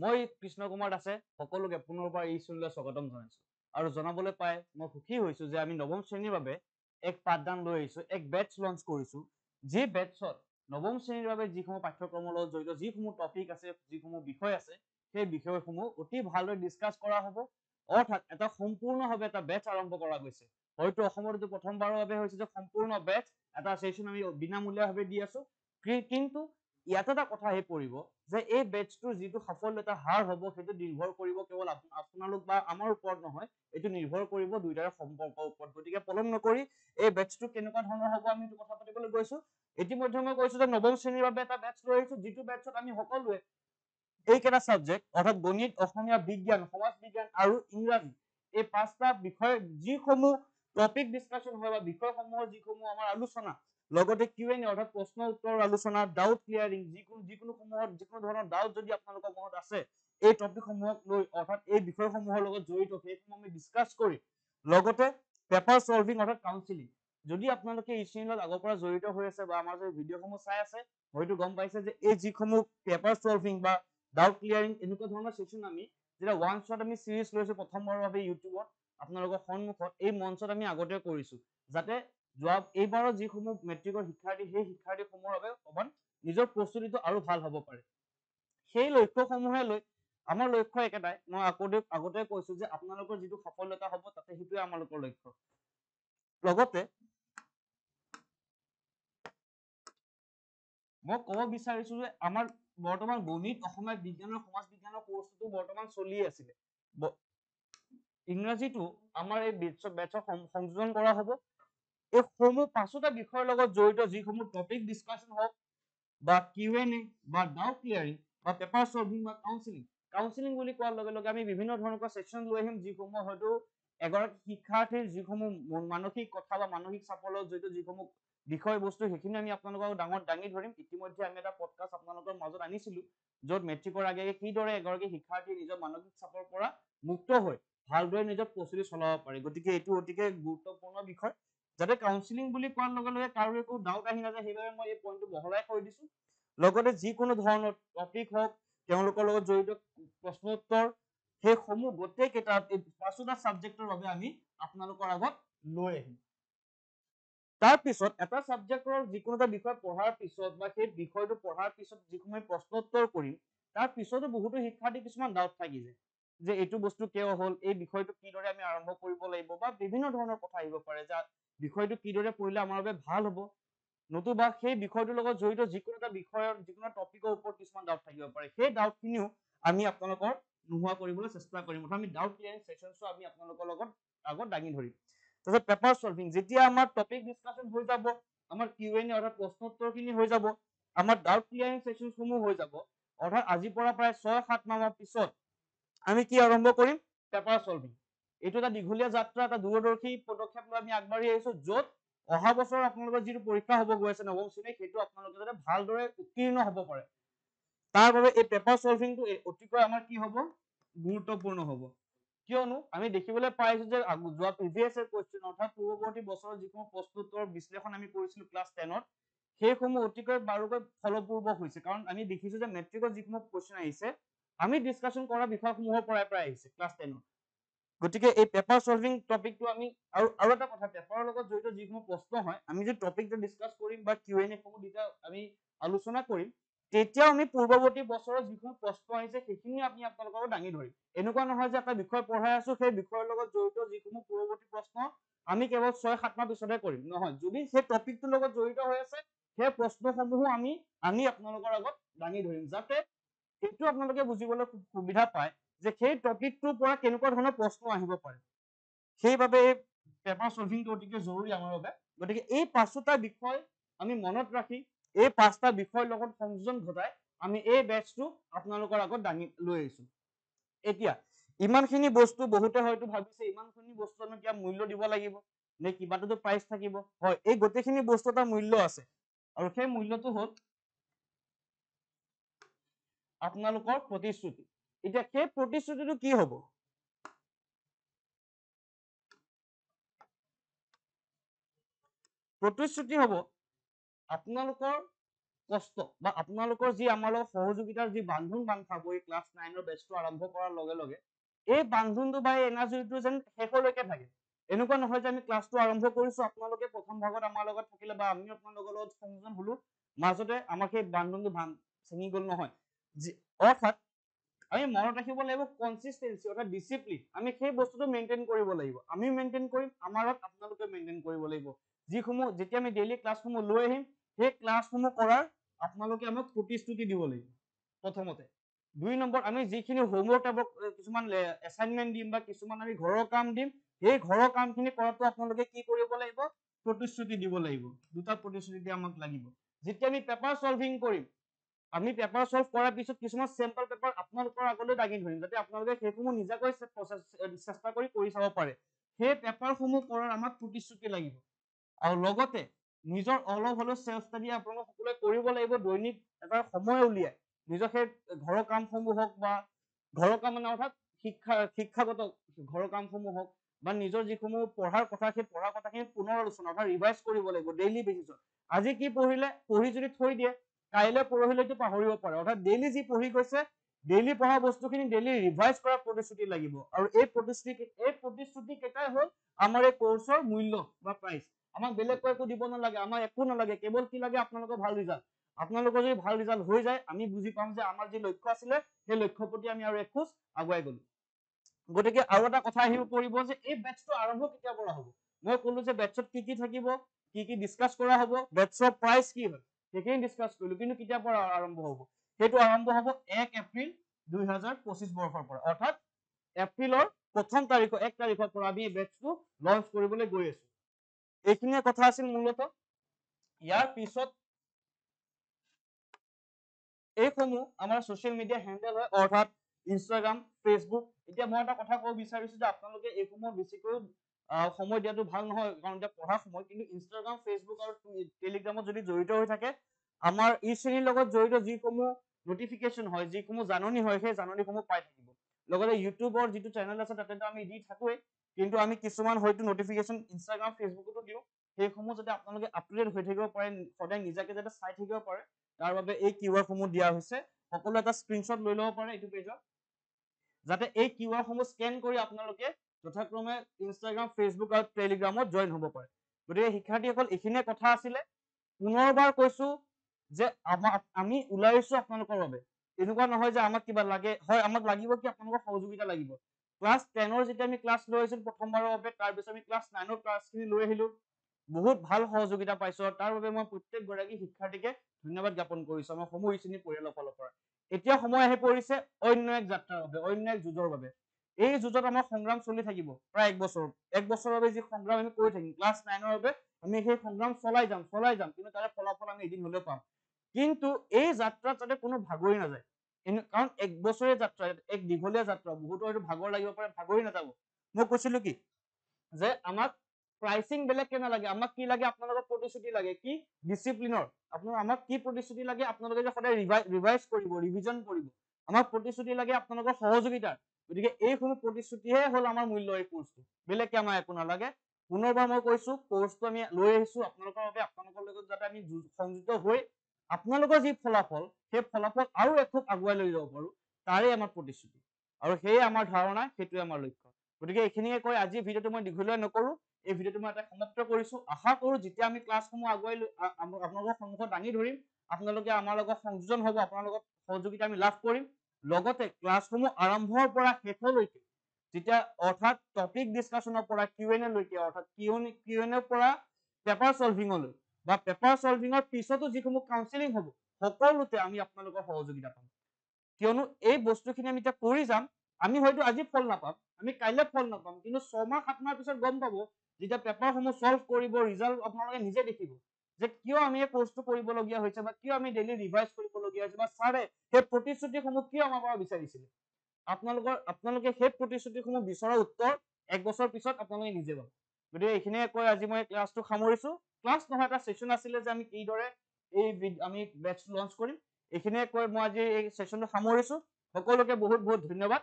মই কৃষ্ণ কুমাৰ দাসে সকলোকে পুনৰবাৰ এই শ্ৰেণীলৈ স্বাগতম জনাইছো আৰু জনাবলৈ পাই মই সুখী হৈছো যে আমি নৱম শ্ৰেণীৰ বাবে এক পাঠদান লৈ আহিছো, এক বেটছ লঞ্চ কৰিছো। যি বেটছত নৱম শ্ৰেণীৰ বাবে যিসমূহ পাঠ্যক্ৰমৰ লগত জড়িত যিসমূহ টপিক আছে, যিসমূহ বিষয় আছে, সেই বিষয়সমূহ অতি ভালদৰে ডিছকাছ কৰা হ'ব। অৰ্থাৎ এটা সম্পূৰ্ণভাৱে এটা বেটছ আৰম্ভ কৰা গৈছে। হয়তো অসমত এইটো প্ৰথমবাৰৰ বাবে হৈছে যে সম্পূৰ্ণ বেটছ এটা সেশ্যন আমি বিনামূলীয়াভাৱে দি আছো। কিন্তু ইয়াত এটা কথা আহি পৰিব যে এই বেটছটোৰ যিটো সফলতা হাৰ হ'ব সেইটো নিৰ্ভৰ কৰিব কেৱল আপোনালোক বা আমাৰ ওপৰত নহয়, এইটো নিৰ্ভৰ কৰিব দুইটাৰে সম্পৰ্কৰ ওপৰত। গতিকে পলম নকৰি এই বেটছটো কেনেকুৱা ধৰণৰ হ'ব আমি কথা পাতিবলৈ গৈছো। ইতিমধ্যে মই কৈছো যে নৱম শ্ৰেণীৰ বাবে এটা বেটছ লৈ আহিছো, যিটো বেটছত আমি সকলোৱে এইকেইটা ছাবজেক্ট অৰ্থাৎ গণিত, অসমীয়া, বিজ্ঞান, সমাজ বিজ্ঞান আৰু ইংৰাজী এই পাঁচটা বিষয় যিসমূহ টপিক ডিছকাশ্যন হয় বা বিষয়সমূহৰ যিসমূহ আমাৰ আলোচনা, লগতে Q&A অৰ্থাৎ প্ৰশ্ন উত্তৰ আলোচনা, ডাউট ক্লিয়াৰিং, যিকোনো ধৰণৰ ডাউট যদি আপোনালোকৰ মনত আছে এই টপিকসমূহক লৈ অৰ্থাৎ এই বিষয়সমূহৰ লগত জড়িত সেইসমূহ আমি ডিছকাছ কৰি লগতে পেপাৰ সলভিং অৰ্থাৎ কাউন্সিলিং। যদি আপোনালোকে এই শ্ৰেণীৰ লগত আগৰ পৰা জড়িত হৈ আছে বা আমাৰ যে ভিডিঅ'সমূহ চাই আছে হয়তো গম পাইছে যে এই যিসমূহ পেপাৰ সলভিং বা ডাউট ক্লিয়াৰিং এনেকুৱা ধৰণৰ সেশ্যন আমি যেতিয়া ওৱান শ্বট আমি চিৰিজ লৈছো প্ৰথমবাৰৰ বাবে ইউটিউবত আপোনালোকৰ সন্মুখত এই মঞ্চত আমি আগতে কৰিছো, যাতে এইবাৰৰ যিসমূহ মেট্ৰিকৰ শিক্ষাৰ্থী সেই শিক্ষাৰ্থীসমূহৰ বাবে অকণমান নিজৰ প্ৰস্তুতিটো আৰু ভাল হ'ব পাৰে। সেই লক্ষ্যসমূহে লৈ আমাৰ লক্ষ্য একেটাই, মই আগতে কৈছো যে আপোনালোকৰ যিটো সফলতা হ'ব তাতে সেইটোৱে আমালোকৰ লক্ষ্য। লগতে মই ক'ব বিচাৰিছো যে আমাৰ বৰ্তমান গণিত, অসমীয়া, বিজ্ঞান আৰু সমাজ বিজ্ঞানৰ কোৰ্চটো বৰ্তমান চলি আছিলে। ইংৰাজীটো আমাৰ এই বেটছত সংযোজন কৰা হ'ব। এই সমূহ পাঁচোটা বিষয়ৰ লগত জড়িত যিসমূহ টপিক ডিছকাশ্যন হওক বা Q&A বা ডাউট ক্লিয়াৰিং বা পেপাৰ সলভিং বা কাউন্সিলিং। কাউন্সিলিং বুলি কোৱাৰ লগে লগে আমি বিভিন্ন ধৰণৰ সেশ্যন লৈ আহিম, যিসমূহ হয়তো এগৰাকী শিক্ষাৰ্থীৰ যিসমূহ মানসিক কথা বা মানসিক চাপৰ লগত জড়িত যিসমূহ বিষয়বস্তু সেইখিনি আমি আপোনালোকক দাঙি ধৰিম। ইতিমধ্যে আমি এটা পডকাষ্ট আপোনালোকৰ মাজত আনিছিলো, য'ত মেট্ৰিকৰ আগে কিদৰে এগৰাকী শিক্ষাৰ্থী নিজৰ মানসিক চাপৰ পৰা মুক্ত হৈ ভালদৰে নিজৰ প্ৰস্তুতি চলাব পাৰে। গতিকে এইটো অতিকে গুৰুত্বপূৰ্ণ বিষয়, যাতে কাউন্সিলিং বুলি কোৱাৰ লগে লগে কাৰো একো ডাউট আহি নাযায়, সেইবাবে মই এই পইণ্টটো বহলাই কৈ দিছো। লগতে যিকোনো ধৰণৰ টপিক হওক, তেওঁলোকৰ লগত জড়িত প্ৰশ্ন উত্তৰ, সেইসমূহ গোটেইকেইটা পাঁচোটা ছাবজেক্টৰ বাবে আমি আপোনালোকৰ আগত লৈ আহিম। তাৰপিছত এটা ছাবজেক্টৰ যিকোনো এটা বিষয় পঢ়াৰ পিছত বা সেই বিষয়টো পঢ়াৰ পিছত যিসমূহ প্ৰশ্ন উত্তৰ কৰিম, তাৰ পিছতো বহুতো শিক্ষাৰ্থী কিছুমান ডাউট থাকি যায় যে এইটো বস্তু কিয় হ'ল, এই বিষয়টো কিদৰে আমি আৰম্ভ কৰিব লাগিব বা বিভিন্ন ধৰণৰ কথা আহিব পাৰে যে বিষয়টো কিদৰে পঢ়িলে আমাৰ বাবে ভাল হ'ব, নতুবা সেই বিষয়টোৰ লগত জড়িত যিকোনো এটা বিষয়ৰ যিকোনো টপিকৰ ওপৰত কিছুমান ডাউট থাকিব পাৰে। সেই ডাউটখিনিও আমি আপোনালোকৰ নোহোৱা কৰিবলৈ চেষ্টা কৰিম। আমি ডাউট ক্লিয়াৰিং সেশ্যনছো আমি আপোনালোকৰ আগত দাঙি ধৰিম। তাৰপিছত পেপাৰ সলভিং, যেতিয়া আমাৰ টপিক ডিছকাশ্যন হৈ যাব, আমাৰ Q&A অৰ্থাৎ প্ৰশ্ন উত্তৰখিনি হৈ যাব, আমাৰ ডাউট ক্লিয়াৰিং সেশ্যনসমূহ হৈ যাব, অৰ্থাৎ আজিৰ পৰা প্ৰায় 6-7 মাহৰ পিছত আমি কি আৰম্ভ কৰিম? Paper solving. এইটো এটা দীঘলীয়া যাত্ৰা, এটা দূৰদৰ্শী পদক্ষেপ লৈ আমি আগবাঢ়ি আহিছো, য'ত অহা বছৰ আপোনালোকৰ যিটো পৰীক্ষা হ'ব গৈ আছে নৱম শ্ৰেণীত, সেইটো আপোনালোকে যাতে ভালদৰে উত্তীৰ্ণ হ'ব পাৰে, তাৰ বাবে এই পেপাৰ সলভিংটো অতিকৈ আমাৰ কি হ'ব? গুৰুত্বপূৰ্ণ হ'ব। কিয়নো আমি দেখিবলৈ পাইছো যে যোৱা প্ৰিভিয়াছ ইয়েৰ কুৱেশ্যন অৰ্থাৎ পূৰ্বৱৰ্তী বছৰৰ যিসমূহ প্ৰশ্ন উত্তৰ বিশ্লেষণ আমি কৰিছিলো ক্লাছ 10ত, সেইসমূহ অতিকৈ বাৰুকৈ ফলপ্ৰসূ হৈছে। কাৰণ আমি দেখিছো যে মেট্ৰিকৰ যিসমূহ কুৱেশ্যন আহিছে আমি ডিছকাশ্যন কৰা বিষয়সমূহৰ পৰাই আহিছে ক্লাছ 10ত। গতিকে এই পেপাৰ সলভিং টপিকটো আমি আৰু এটা কথা, পেপাৰৰ লগত জড়িত যিসমূহ প্ৰশ্ন হয় আমি যে টপিকটো ডিছকাছ কৰিম বা Q&A সমূহ যেতিয়া আমি আলোচনা কৰিম, তেতিয়াও আমি পূৰ্বৱৰ্তী বছৰৰ যিসমূহ প্ৰশ্ন আহিছে সেইখিনি আমি আপোনালোকক দাঙি ধৰিম। এনেকুৱা নহয় যে এটা বিষয় পঢ়াই আছো, সেই বিষয়ৰ লগত জড়িত যিসমূহ পূৰ্বৱৰ্তী প্ৰশ্ন আমি কেৱল 6-7 মাহ পিছতহে কৰিম, নহয়। যদি সেই টপিকটোৰ লগত জড়িত হৈ আছে সেই প্ৰশ্নসমূহো আমি আপোনালোকৰ আগত দাঙি ধৰিম, যাতে এইটো আপোনালোকে বুজিবলৈ সুবিধা পায় যে সেই টপিকটোৰ পৰা কেনেকুৱা ধৰণৰ প্ৰশ্ন আহিব পাৰে। সেইবাবে এই পেপাৰ সলভিংটো অতিকে জৰুৰী আমাৰ বাবে। গতিকে এই পাঁচোটা বিষয় আমি মনত ৰাখি এই পাঁচটা বিষয়ৰ লগত সংযোজন ঘটাই আমি এই বেটছটো আপোনালোকৰ আগত দাঙি লৈ আহিছো। এতিয়া ইমানখিনি বস্তু বহুতে হয়তো ভাবিছে ইমানখিনি বস্তু আমি কিবা মূল্য দিব লাগিব নে কিবাটোতো প্ৰাইচ থাকিব। হয়, এই গোটেইখিনি বস্তু এটা মূল্য আছে, আৰু সেই মূল্যটো হ'ল আপোনালোকৰ প্ৰতিশ্ৰুতি। এতিয়া সেই প্ৰতিশ্ৰুতিটো কি হ'ব? প্ৰতিশ্ৰুতি হ'ব আপোনালোকৰ কষ্ট বা আপোনালোকৰ যি আমাৰ লগত সহযোগিতাৰ যি বান্ধোন বান্ধ খাব এই ক্লাছ 9ৰ বেচটো আৰম্ভ কৰাৰ লগে লগে এই বান্ধোনটো বা এই এনাৰ্জিটো যেন শেষলৈকে থাকে। এনেকুৱা নহয় যে আমি ক্লাছটো আৰম্ভ কৰিছো আপোনালোকে প্ৰথম ভাগত আমাৰ লগত থাকিলে বা আমি আপোনালোকৰ লগত সংযোজন হলো মাজতে আমাৰ সেই বান্ধোনটো ছিঙি গ'ল নহয়। অৰ্থাৎ আমি মনত ৰাখিব লাগিব কনসিস্টেন্সি অৰ্থাৎ ডিসিপ্লিন আমি সেই বস্তুটো মেইনটেইন কৰিব লাগিব। আমি মেইনটেইন কৰিম আমাৰ লগত আপোনালোকে মেইনটেইন কৰিব লাগিব। যিসমূহ যেতিয়া আমি ডেইলি ক্লাছসমূহ লৈ আহিম সেই ক্লাছসমূহ কৰাৰ আপোনালোকে আমাক প্ৰতিশ্ৰুতি দিব লাগিব প্ৰথমতে। 2 নম্বৰ আমি যিখিনি হোমৱৰ্ক কিছুমান এছাইনমেন্ট দিম বা কিছুমান আমি ঘৰৰ কাম দিম সেই ঘৰৰ কামখিনি কৰাটো আপোনালোকে কি কৰিব লাগিব প্ৰতিশ্ৰুতি দিব লাগিব। দুটা প্ৰতিশ্ৰুতি আমাক লাগিব। যেতিয়া আমি পেপাৰ সলভিং কৰিম আমি পেপাৰ সলভ কৰাৰ পিছত কিছুমান চেম্পল পেপাৰ আপোনালোকৰ আগলৈ দাঙি ধৰিম যাতে আপোনালোকে সেইসমূহ নিজাকৈ চেষ্টা কৰি চাব পাৰে। সেই পেপাৰসমূহ কৰাৰ আমাক প্ৰতিশ্ৰুতি লাগিব। আৰু লগতে নিজৰ অলপ হ'লেও চেল্ফ ষ্টাডি আপোনালোক সকলোৱে কৰিব লাগিব। দৈনিক এটা সময় উলিয়াই নিজৰ সেই ঘৰৰ কামসমূহ হওক বা ঘৰৰ কাম মানে অৰ্থাৎ শিক্ষাগত ঘৰৰ কামসমূহ হওক বা নিজৰ যিসমূহ পঢ়াৰ কথা সেই পঢ়াৰ কথাখিনি পুনৰ আলোচনা অৰ্থাৎ ৰিভাইজ কৰিব লাগিব ডেইলি বেচিছত। আজি কি পঢ়িলে পঢ়ি যদি থৈ দিয়ে কাইলৈ পৰহিলৈতো পাহৰিব পাৰে। অৰ্থাৎ ডেইলি যি পঢ়ি গৈছে ডেইলি পঢ়া বস্তুখিনি ডেইলি ৰিভাইজ কৰাৰ প্ৰতিশ্ৰুতি লাগিব। আৰু এই প্ৰতিশ্ৰুতি কেইটাই হ'ল আমাৰ এই কোৰ্চৰ মূল্য বা প্ৰাইচ। আমাক বেলেগকৈ একো দিব নালাগে, আমাক একো নালাগে, কেৱল কি লাগে আপোনালোকৰ ভাল ৰিজাল্ট। আপোনালোকৰ যদি ভাল ৰিজাল্ট হৈ যায় আমি বুজি পাম যে আমাৰ যি লক্ষ্য আছিলে সেই লক্ষ্যৰ প্ৰতি আমি আৰু এখোজ আগুৱাই গলো। গতিকে আৰু এটা কথা আহিব পৰিব যে এই বেটছটো আৰম্ভ কেতিয়াৰ পৰা হ'ব। মই ক'লো যে বেটছত কি কি থাকিব, কি কি ডিছকাছ কৰা হ'ব, বেটছৰ প্ৰাইচ কি হয় সেইখিনি ডিছকাছ কৰিলো। কিন্তু কেতিয়াৰ পৰা আৰম্ভ হ'ব সেইটো আৰম্ভ হ'ব 1 এপ্ৰিল 2025 বৰ্ষৰ পৰা। অৰ্থাৎ এপ্ৰিলৰ 1 তাৰিখৰ পৰা আমি এই বেটছটো লঞ্চ কৰিবলৈ গৈ আছো। এইখিনিয়ে কথা আছিল মূলতঃ। ইয়াৰ পিছত এইসমূহ আমাৰ ছচিয়েল মিডিয়া হেণ্ডেল হয় অৰ্থাৎ ইনষ্টাগ্ৰাম, ফেচবুক। এতিয়া মই এটা কথা ক'ব বিচাৰিছো যে আপোনালোকে এইসমূহ বেছিকৈ সময় দিয়াটো ভাল নহয় কাৰণ এতিয়া পঢ়াৰ সময়। কিন্তু ইনষ্টাগ্ৰাম, ফেচবুক আৰু টেলিগ্ৰামত যদি জড়িত হৈ থাকে আমাৰ ই শ্ৰেণীৰ লগত জড়িত যিসমূহ নটিফিকেশ্যন হয় যিসমূহ জাননী হয় সেই জাননীসমূহ পাই থাকিব। লগতে ইউটিউবৰ যিটো চেনেল আছে তাতেতো আমি দি থাকোৱেই কিন্তু আমি কিছুমান হয়তো নটিফিকেশ্যন ইনষ্টাগ্ৰাম, ফেচবুকতো দিওঁ। সেইসমূহ যাতে আপোনালোকে আপটুডেট হৈ থাকিব পাৰে সদায় নিজাকে যাতে চাই থাকিব পাৰে তাৰ বাবে এই কিউআৰ সমূহ দিয়া হৈছে। সকলো এটা স্ক্ৰীনশ্বট লৈ ল'ব পাৰে এইটো পেজত যাতে এই কিউআৰ সমূহ স্কেন কৰি আপোনালোকে যথাক্ৰমে ইনষ্টাগ্ৰাম, ফেচবুক আৰু টেলিগ্ৰামত জইন হ'ব পাৰে। গতিকে শিক্ষাৰ্থীসকল এইখিনিয়ে কথা আছিলে। পুনৰবাৰ কৈছো যে আমি ওলাই আহিছো আপোনালোকৰ বাবে। এনেকুৱা নহয় যে আমাক কিবা লাগে, হয় আমাক লাগিব কি আপোনালোকৰ সহযোগিতা লাগিব। ক্লাছ 10ৰ যেতিয়া আমি ক্লাছ লৈ আহিছিলো প্ৰথমবাৰৰ বাবে তাৰপিছত আমি ক্লাছ 9ৰ ক্লাছখিনি লৈ আহিলো বহুত ভাল সহযোগিতা পাইছো আৰু তাৰ বাবে মই প্ৰত্যেকগৰাকী শিক্ষাৰ্থীকে ধন্যবাদ জ্ঞাপন কৰিছো আমাৰ সমূহ শ্ৰেণীৰ পৰিয়ালৰ ফালৰ পৰা। এতিয়া সময় আহি পৰিছে অন্য এক যাত্ৰাৰ বাবে, অন্য এক যুঁজৰ বাবে। এই যুঁজত আমাৰ সংগ্ৰাম চলি থাকিব প্ৰায় 1 বছৰ। 1 বছৰৰ বাবে যি সংগ্ৰাম আমি কৰি থাকিম ক্লাছ 9ৰ বাবে আমি সেই সংগ্ৰাম চলাই যাম কিন্তু তাৰে ফলাফল আমি এদিন হ'লেও পাম। কিন্তু এই যাত্ৰাত যাতে কোনো ভাগৰি নাযায় কাৰণ 1 বছৰীয়া যাত্ৰা, এক দীঘলীয়া যাত্ৰা, বহুতো হয়তো ভাগৰ লাগিব পাৰে, ভাগৰি নাযাব। মই কৈছিলো কি যে আমাক প্ৰাইচিং বেলেগকে নালাগে, আমাক কি লাগে আপোনালোকৰ প্ৰতিশ্ৰুতি লাগে কি ডিচিপ্লিনৰ। আমাক কি প্ৰতিশ্ৰুতি লাগে আপোনালোকে যে সদায় ৰিভাইজ কৰিব, ৰিভিজন কৰিব। আমাক প্ৰতিশ্ৰুতি লাগে আপোনালোকৰ সহযোগিতাৰ। গতিকে এইসমূহ প্ৰতিশ্ৰুতিহে হ'ল আমাৰ মূল্য এই কোৰ্চটো, বেলেগকে আমাৰ একো নালাগে। পুনৰবাৰ মই কৈছো কোৰ্চটো আমি লৈ আহিছো আপোনালোকৰ বাবে, আপোনালোকৰ লগত যাতে আমি সংযুক্ত হৈ আপোনালোকৰ যি ফলাফল সেই ফলাফল আৰু এখোজ আগুৱাই লৈ যাব পাৰো তাৰে আমাৰ প্ৰতিশ্ৰুতি। আৰু সেয়ে আমাৰ ধাৰণা, সেইটোৱে আমাৰ লক্ষ্য। গতিকে এইখিনিয়ে কৈ আজিৰ ভিডিঅ'টো মই দীঘলীয়া নকৰো। এই ভিডিঅ'টো মই এটা সমাপ্ত কৰিছো। আশা কৰো যেতিয়া আমি ক্লাছসমূহ আগুৱাই আপোনালোকৰ সন্মুখত দাঙি ধৰিম আপোনালোকে আমাৰ লগত সংযোজন হ'ব, আপোনালোকৰ সহযোগিতা আমি লাভ কৰিম। লগতে ক্লাছসমূহ আৰম্ভৰ পৰা শেষলৈকে যেতিয়া অৰ্থাৎ টপিক ডিছকাশ্যনৰ পৰা Q&A লৈকে অৰ্থাৎ Q&A পৰা পেপাৰ সলভিঙলৈ বা পেপাৰ সলভিঙৰ পিছতো যিসমূহ কাউন্সেলিং হ'ব সকলোতে আমি আপোনালোকৰ সহযোগিতা পাম। কিয়নো এই বস্তুখিনি আমি এতিয়া কৰি যাম আমি হয়তো আজি ফল নাপাম, আমি কাইলৈ ফল নাপাম, কিন্তু 6 মাহ 7 মাহ পিছত গম পাব যেতিয়া পেপাৰসমূহ সলভ কৰিব ৰিজাল্ট আপোনালোকে নিজে দেখিব যে কিয় আমি এই কোৰ্চটো কৰিবলগীয়া হৈছে বা কিয় আমি ডেইলি ৰিভাইজ কৰিবলগীয়া হৈছে বা ছাৰে সেই প্ৰতিশ্ৰুতিসমূহ কিয় আমাৰ পৰা বিচাৰিছিলে। আপোনালোকে সেই প্ৰতিশ্ৰুতিসমূহ বিচৰাৰ উত্তৰ 1 বছৰ পিছত আপোনালোকে নিজে পাব। গতিকে এইখিনিয়ে কৈ আজি মই ক্লাছটো সামৰিছো। ক্লাছ নহয় এটা সেশ্যন আছিলে যে আমি কিদৰে আমি বেটছ লঞ্চ কৰিম। এইখিনিয়ে কৈ মই আজি এই সেশ্যনটো সামৰিছো। সকলোকে বহুত বহুত ধন্যবাদ।